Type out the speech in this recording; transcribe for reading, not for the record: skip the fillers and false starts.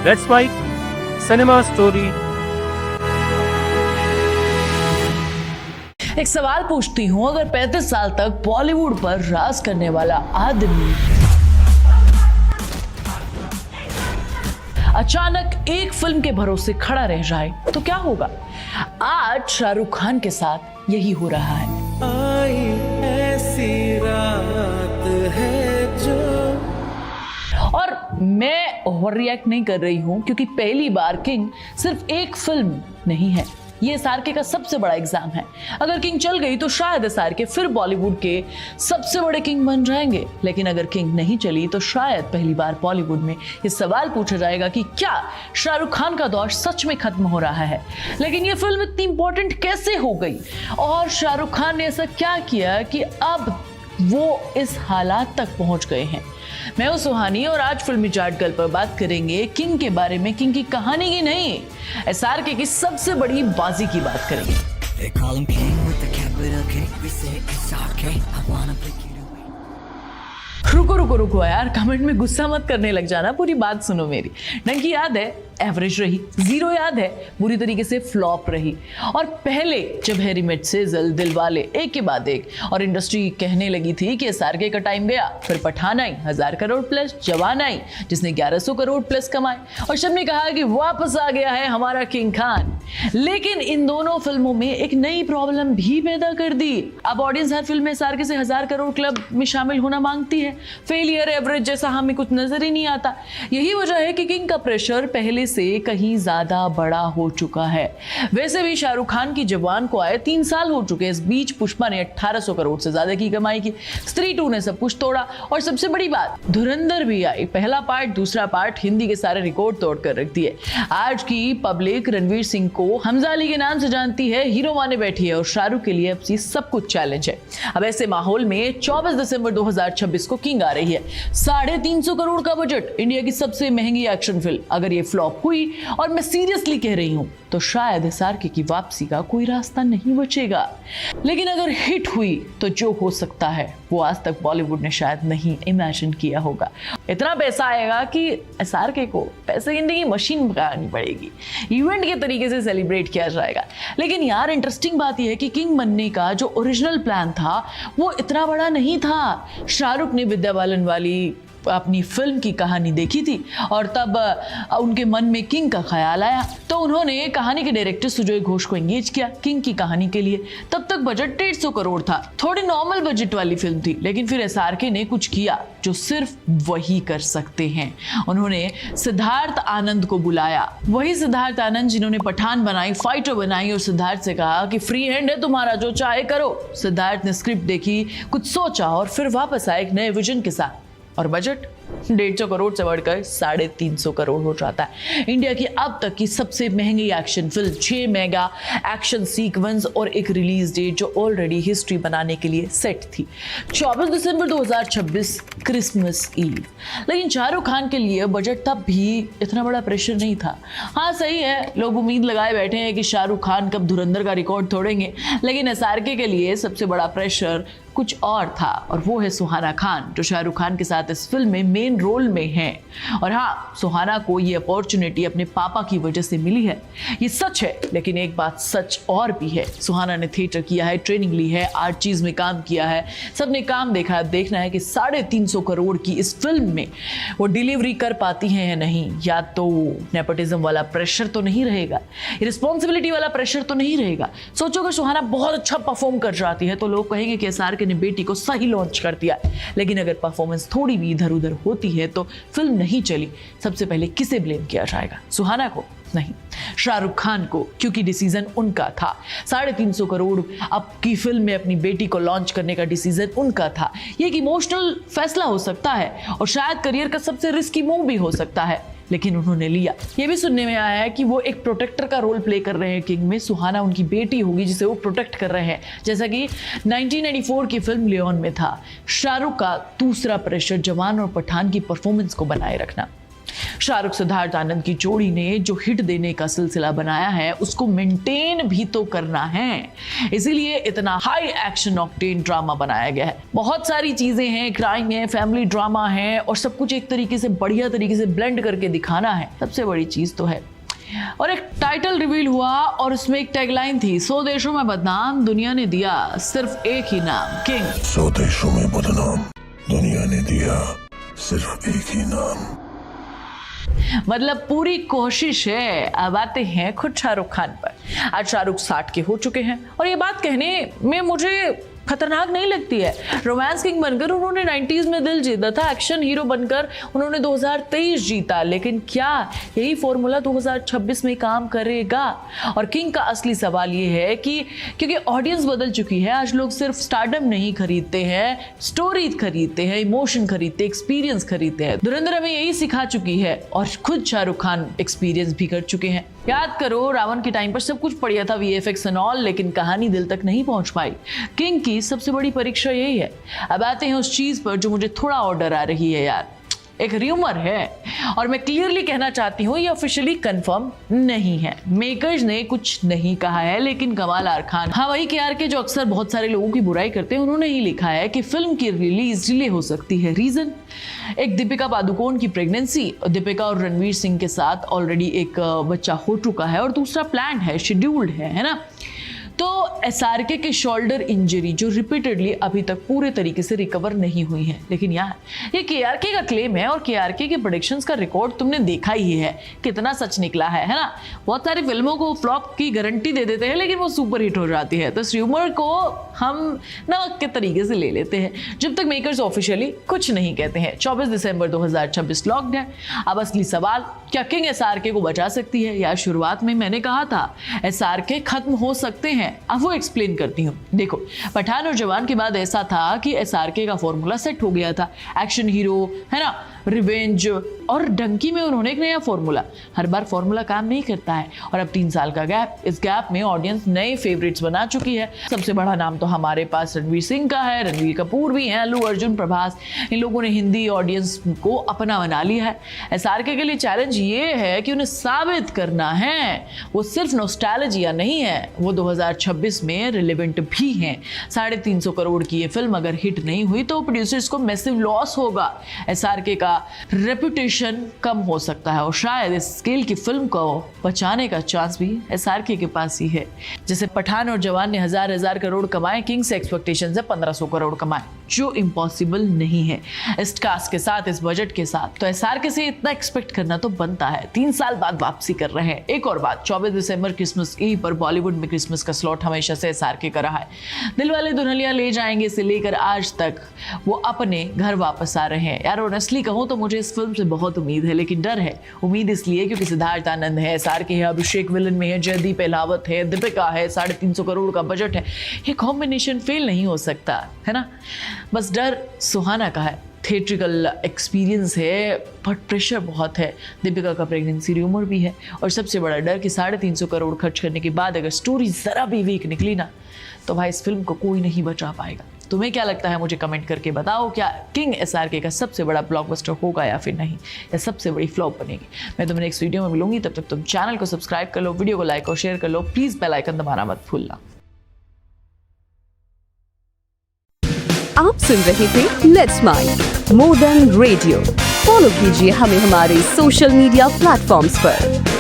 Let's Fight Cinema Story। एक सवाल पूछती हूँ, अगर 35 साल तक बॉलीवुड पर राज करने वाला आदमी अचानक एक फिल्म के भरोसे खड़ा रह जाए तो क्या होगा? आज शाहरुख खान के साथ यही हो रहा है। आई ऐसी रात है जो। और मैं ओवर रिएक्ट नहीं कर रही हूं, क्योंकि पहली बार किंग सिर्फ एक फिल्म नहीं है, ये SRK का सबसे बड़ा एग्जाम है। अगर किंग चल गई तो शायद SRK फिर बॉलीवुड के सबसे बड़े किंग बन जाएंगे, लेकिन अगर किंग नहीं चली तो शायद पहली बार बॉलीवुड में ये सवाल पूछा जाएगा कि क्या शाहरुख खान का दौर सच में खत्म हो रहा है। लेकिन ये फिल्म इतनी इंपॉर्टेंट कैसे हो गई और शाहरुख खान ने ऐसा क्या किया कि अब वो इस हालात तक पहुंच गए हैं। मैं हूं सुहानी और आज फिल्मी चाट गर्ल पर बात करेंगे किंग के बारे में, किंग की कहानी की नहीं, SRK की सबसे बड़ी बाजी की बात करेंगे। They call him king with the capital K. We say SRK. I wanna break it away. रुको यार, कमेंट में गुस्सा मत करने लग जाना, पूरी बात सुनो मेरी। डंकी याद है एवरेज रही, जीरो याद है बुरी तरीके से फ्लॉप रही, और पहले जब हैरी मेट सेजल, दिलवाले एक के बाद एक और इंडस्ट्री कहने लगी थी कि SRK का टाइम गया, फिर पठान आई 1000 करोड़ प्लस, जवान आई जिसने 1100 करोड़ प्लस कमाए, और सबने कहा कि वापस आ गया है हमारा किंग खान। लेकिन इन दोनों फिल्मों में एक नई प्रॉब्लम भी पैदा कर दी। अब ऑडियंस हर फिल्म में SRK से 1000 करोड़ क्लब में शामिल होना मांगती है। फेलियर एवरेज जैसा हमें कुछ नजर ही नहीं आता। यही वजह है कि किंग का प्रेशर पहले से कहीं ज्यादा बड़ा हो चुका है। वैसे भी शाहरुख खान की जवान को आए 3 साल हो चुके। इस बीच पुष्पा ने 1800 करोड़ से ज्यादा की कमाई की, स्त्री 2 ने सब कुछ तोड़ा, और सबसे बड़ी बात धुरंधर भी आई। पहला पार्ट, दूसरा पार्ट हिंदी के सारे रिकॉर्ड तोड़ कर रख दिए। आज की पब्लिक रणवीर सिंह को हमजा अली के नाम से जानती है, हीरो माने बैठी है, और शाहरुख के लिए अब सब कुछ चैलेंज है। अब ऐसे माहौल में 24 दिसंबर 2026 को किंग आ रही है। 350 करोड़ का बजट, इंडिया की सबसे महंगी एक्शन फिल्म। अगर ये फ्लॉप हुई, और मैं सीरियसली कह रही हूं, तो शायद SRK की वापसी का कोई रास्ता नहीं बचेगा। लेकिन अगर हिट हुई तो जो हो सकता है वो आज तक बॉलीवुड ने शायद नहीं इमेजिन किया होगा। इतना पैसा आएगा कि SRK को पैसे गिनने की मशीन लगानी पड़ेगी, इवेंट के तरीके से सेलिब्रेट किया जाएगा। लेकिन यार इंटरेस्टिंग बात यह है कि किंग बनने का जो ओरिजिनल प्लान था वो इतना बड़ा नहीं था। शाहरुख ने विद्या बालन वाली अपनी फिल्म की कहानी देखी थी और तब उनके मन में किंग का ख्याल आया, तो उन्होंने कहानी के डायरेक्टर सुजोय घोष को एंगेज किया किंग की कहानी के लिए। तब तक बजट 150 करोड़ था, थोड़ी नॉर्मल बजट वाली फिल्म थी। लेकिन फिर SRK ने कुछ किया जो सिर्फ वही कर सकते हैं। उन्होंने सिद्धार्थ आनंद को बुलाया, वही सिद्धार्थ आनंद जिन्होंने पठान बनाई, फाइटर बनाई, और सिद्धार्थ से कहा कि फ्री हैंड है तुम्हारा, जो चाहे करो। सिद्धार्थ ने स्क्रिप्ट देखी, कुछ सोचा और फिर वापस आए एक नए विजन के साथ, और बजट 150 करोड़ से बढ़कर 350 करोड़ हो जाता है। इंडिया की अब तक की सबसे महंगी action film, 6 mega action sequence और एक रिलीज डेट जो ऑलरेडी हिस्ट्री बनाने के लिए सेट थी, 24 दिसंबर 2026 क्रिसमस ईव। लेकिन शाहरुख खान के लिए बजट तब भी इतना बड़ा प्रेशर नहीं था। हाँ सही है, लोग उम्मीद लगाए बैठे हैं कि शाहरुख खान कब धुरंधर का रिकॉर्ड तोड़ेंगे, लेकिन SRK के लिए सबसे बड़ा प्रेशर कुछ और था, और वो है सुहाना खान, जो शाहरुख खान के साथ इस फिल्म में मेन रोल में है। और हाँ, सुहाना को ये अपॉर्चुनिटी अपने पापा की वजह से मिली है, ये सच है। लेकिन एक बात सच और भी है, सुहाना ने थिएटर किया है, ट्रेनिंग ली है, आर्ट चीज में काम किया है, सबने काम देखा है। देखना है कि 350 करोड़ की इस फिल्म में वो डिलीवरी कर पाती हैं या नहीं। या तो नेपोटिज्म वाला प्रेशर तो नहीं रहेगा, रिस्पॉन्सिबिलिटी वाला प्रेशर तो नहीं रहेगा। सोचो अगर सुहाना बहुत अच्छा परफॉर्म कर जाती है तो लोग कहेंगे कि SRK ने बेटी को सही लॉन्च कर दिया। लेकिन अगर परफॉर्मेंस थोड़ी भी इधर उधर होती है तो फिल्म नहीं चली। सबसे पहले किसे ब्लेम किया जाएगा? सुहाना को? नहीं, शाहरुख खान को, क्योंकि डिसीजन उनका था। 350 करोड़ अब की फिल्म में अपनी बेटी को लॉन्च करने का डिसीजन उनका था। ये एक इमोशनल फैसला हो सकता है और शायद करियर का सबसे रिस्की मूव भी हो सकता है, लेकिन उन्होंने लिया। ये भी सुनने में आया है कि वो एक प्रोटेक्टर का रोल प्ले कर रहे हैं किंग में। सुहाना उनकी बेटी होगी जिसे वो प्रोटेक्ट कर रहे हैं, जैसा कि 1994 की फिल्म लियोन में था। शाहरुख का दूसरा प्रेशर जवान और पठान की परफॉर्मेंस को बनाए रखना। शाहरुख सिद्धार्थ आनंद की जोड़ी ने जो हिट देने का सिलसिला बनाया है उसको मेंटेन भी तो करना है, इसीलिए इतना हाई एक्शन ऑक्टेन ड्रामा बनाया गया है। बहुत सारी चीजें हैं, क्राइम है, फैमिली ड्रामा है और सब कुछ एक तरीके से बढ़िया तरीके से ब्लेंड करके दिखाना है, सबसे बड़ी चीज तो है। और एक टाइटल रिवील हुआ और उसमें एक टैगलाइन थी, 100 देशों में बदनाम दुनिया ने दिया सिर्फ एक ही नाम, किंग। 100 देशों में बदनाम दुनिया ने दिया सिर्फ एक ही नाम। मतलब पूरी कोशिश है। अब आते हैं खुद शाहरुख खान पर। आज शाहरुख 60 के हो चुके हैं और ये बात कहने में मुझे खतरनाक नहीं लगती है। रोमांस किंग बनकर उन्होंने 90s में दिल जीता था, एक्शन हीरो बनकर उन्होंने 2023 जीता, लेकिन क्या यही फॉर्मूला 2026 में काम करेगा? और किंग का असली सवाल ये है कि क्योंकि ऑडियंस बदल चुकी है, आज लोग सिर्फ स्टारडम नहीं खरीदते हैं, स्टोरी खरीदते हैं, इमोशन खरीदते हैं, एक्सपीरियंस खरीदते हैं। धुरंधर हमें यही सिखा चुकी है और खुद शाहरुख खान एक्सपीरियंस भी कर चुके हैं। याद करो, रावण के टाइम पर सब कुछ बढ़िया था, VFX एंड ऑल, लेकिन कहानी दिल तक नहीं पहुंच पाई। किंग की सबसे बड़ी परीक्षा यही है। अब आते हैं उस चीज पर जो मुझे थोड़ा और डरा रही है यार। एक र्यूमर है और मैं क्लियरली कहना चाहती हूँ ये ऑफिशियली कंफर्म नहीं है, मेकर्स ने कुछ नहीं कहा है, लेकिन कमाल आर खान, हाँ वही KRK जो अक्सर बहुत सारे लोगों की बुराई करते हैं, उन्होंने ही लिखा है कि फिल्म की रिलीज डिले हो सकती है। रीजन, एक दीपिका पादुकोण की प्रेगनेंसी, दीपिका और रणवीर सिंह के साथ ऑलरेडी एक बच्चा हो चुका है और दूसरा प्लान है, शेड्यूल्ड है ना। तो SRK के शोल्डर इंजरी जो रिपीटेडली अभी तक पूरे तरीके से रिकवर नहीं हुई है। लेकिन यार ये KRK का क्लेम है और KRK के प्रेडिक्शंस का रिकॉर्ड तुमने देखा ही है कितना सच निकला है ना। बहुत सारी फिल्मों को फ्लॉप की गारंटी दे देते हैं लेकिन वो सुपर हिट हो जाती है। तो इस र्यूमर को हम नमक के तरीके से ले लेते हैं जब तक मेकर्स ऑफिशियली कुछ नहीं कहते हैं। 24 दिसंबर 2026 लॉक्ड है। अब असली सवाल, क्या किंग SRK को बचा सकती है? यार शुरुआत में मैंने कहा था SRK खत्म हो सकते हैं, अब वो एक्सप्लेन करती हूँ। देखो, पठान और जवान के बाद ऐसा था कि SRK का फॉर्मूला सेट हो गया था, एक्शन हीरो है ना, रिवेंज, और डंकी में उन्होंने एक नया फॉर्मूला। हर बार फॉर्मूला काम नहीं करता है और अब 3 साल का गैप, इस गैप में ऑडियंस नए फेवरेट्स बना चुकी है। सबसे बड़ा नाम तो हमारे पास रणवीर सिंह का है, रणवीर कपूर भी हैं, अल्लू अर्जुन, प्रभास, इन लोगों ने हिंदी ऑडियंस को अपना बना लिया है। SRK के लिए चैलेंज ये है कि उन्हें साबित करना है वो सिर्फ नॉस्टैल्जिया नहीं है, वो 2026 में रिलेवेंट भी हैं। 350 करोड़ की ये फिल्म अगर हिट नहीं हुई तो प्रोड्यूसर्स को मैसिव लॉस होगा, SRK का रेपुटेशन कम हो सकता है और शायद इस स्केल की फिल्म को बचाने का चांस भी SRK के पास ही है। जैसे पठान और जवान ने 1000 करोड़ कमाए, किंग से एक्सपेक्टेशन है 1500 करोड़ कमाए, जो इम्पॉसिबल नहीं है इस कास्ट के साथ, इस बजट के साथ। तो SRK से इतना एक्सपेक्ट करना तो बनता है। 3 साल बाद वापसी कर रहे हैं। एक और बात, 24 दिसंबर क्रिसमस ईव पर बॉलीवुड में क्रिसमस का स्लॉट हमेशा से SRK का रहा है। दिलवाले दुल्हनिया ले जाएंगे से लेकर आज तक वो अपने घर वापस आ रहे हैं। यार ऑनेस्टली कहूँ तो मुझे इस फिल्म से बहुत उम्मीद है, लेकिन डर है। उम्मीद इसलिए क्योंकि सिद्धार्थ आनंद है, SRK है, अभिषेक विलन में है, जयदीप अहलावत है, दीपिका है, 350 करोड़ का बजट है। ये कॉम्बिनेशन फेल नहीं हो सकता है ना। बस डर सुहाना का है, थिएट्रिकल एक्सपीरियंस है, बट प्रेशर बहुत है। दीपिका का प्रेगनेंसी र्यूमर भी है और सबसे बड़ा डर कि 350 करोड़ खर्च करने के बाद अगर स्टोरी जरा भी वीक निकली ना तो भाई इस फिल्म को कोई नहीं बचा पाएगा। तुम्हें क्या लगता है मुझे कमेंट करके बताओ, क्या किंग SRK का सबसे बड़ा ब्लॉकबस्टर होगा या फिर नहीं, या सबसे बड़ी फ्लॉप बनेगी? मैं तुम्हें नेक्स्ट वीडियो में मिलूंगी, तब तक तुम चैनल को सब्सक्राइब कर लो, वीडियो को लाइक और शेयर कर लो, प्लीज बेल आइकन दबाना मत भूलना। आप सुन रहे थे let's mind more than radio. Follow कीजिए हमें हमारे सोशल मीडिया प्लेटफॉर्म्स पर।